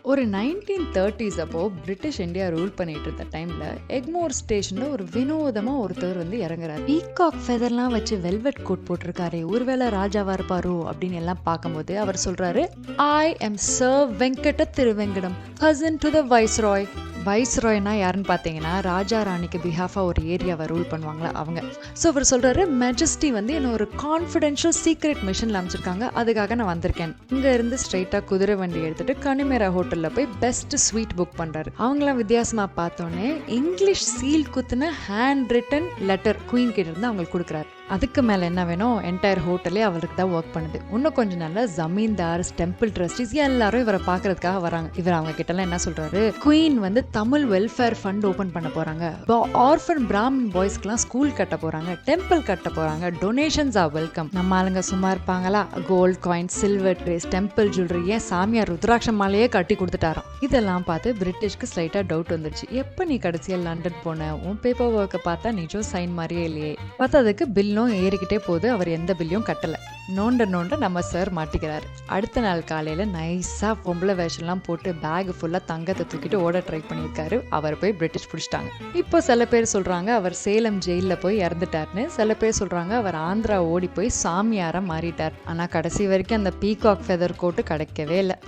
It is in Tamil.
ஒரு 1930s அப்போ பிரிட்டிஷ் இந்தியா ரூல் பண்ணிட்டு இருந்த டைம்ல எக்மோர் ஸ்டேஷன்ல ஒரு வினோதமா ஒருத்தர் வந்து இறங்குறாரு. பீகாக் ஃபெதர்லாம் வச்சு வெல்வெட் கோட் போட்டிருக்காரு, ஒருவேளை ராஜாவா இருப்பாரோ அப்படின்னு எல்லாம் பார்க்கும்போது அவர் சொல்றாரு, I am sir Venkata Thiruvengadam, cousin to the viceroy. வைஸ்ராய்னா யாருன்னு பார்த்தீங்கன்னா ராஜா ராணிக்கு பிஹாஃபா ஒரு ஏரியாவை ரூல் பண்ணுவாங்களா அவங்க. ஸோ அவர் சொல்றாரு, மெஜஸ்டி வந்து என்ன ஒரு கான்ஃபிடென்ஷியல் சீக்ரெட் மிஷன்ல அமைச்சிருக்காங்க, அதுக்காக நான் வந்திருக்கேன். இங்க இருந்து ஸ்ட்ரைட்டா குதிரை வண்டி எடுத்துட்டு கனிமேரா ஹோட்டல்ல போய் பெஸ்ட் ஸ்வீட் புக் பண்றாரு. அவங்களாம் வித்தியாசமா பார்த்தோன்னே இங்கிலீஷ் சீல் குத்துன ஹேண்ட் ரிட்டன் லெட்டர் குயின் கிட்ட இருந்து அவங்களுக்கு கொடுக்குறாரு. அதுக்கு மேலே என்ன வேணும், என்டையர் ஹோட்டலே அவருக்கு தான் ஒர்க் பண்ணுது. இன்னும் கொஞ்சம் நாள்ல ஜமீன்தார், டெம்பிள் ட்ரஸ்டிஸ் எல்லாரும் இவரை பார்க்கறதுக்காக வராங்க. இவர் அவங்க கிட்டலாம் என்ன சொல்றாரு, குயின் வந்து தமிழ் வெல்ஃபேர் ஃபண்ட் ஓபன் பண்ண போறாங்க, ஆர்ஃபன் பிராமின் பாய்ஸ்க்குலாம் ஸ்கூல் கட்ட போறாங்க, டெம்பிள் கட்ட போறாங்க, டொனேஷன்ஸ் ஆர் வெல்கம். நம்ம ஆளுங்க சும்மா இருப்பாங்களா, gold coin, silver trays, temple jewellery, ஏன் சாமியார் ருத்ராட்ச மாலையே கட்டி கொடுத்துட்டாராம். இதெல்லாம் பார்த்து பிரிட்டிஷ்க்கு ஸ்லைட்டா டவுட் வந்துருச்சு. எப்ப நீ கடைசியா லண்டன் போன, உன் பேப்பர் ஒர்க்கை பார்த்தா நிஜம் சைன் மாதிரியே இல்லையே. பார்த்ததுக்கு பில் ஏறிக்கிட்டே போது அவர் எந்த பில்லையும் கட்டல. நோண்ட நம்ம சார் மாட்டிக்கிறாரு. அடுத்த நாள் காலையில நைஸா பொம்பளை வேஷம்லாம் போட்டு பேக் ஃபுல்லா தங்கத்தை தூக்கிட்டு ஓட ட்ரை பண்ணியிருக்காரு. அவர் போய் பிரிட்டிஷ் பிடிச்சிட்டாங்க. இப்போ சில பேர் சொல்றாங்க அவர் சேலம் ஜெயில போய் இறந்துட்டாருன்னு, சில பேர் சொல்றாங்க அவர் ஆந்திரா ஓடி போய் சாமியாரா மாறிட்டார். ஆனா கடைசி வரைக்கும் அந்த பீகாக் ஃபெதர் கோட்டு கிடைக்கவே இல்லை.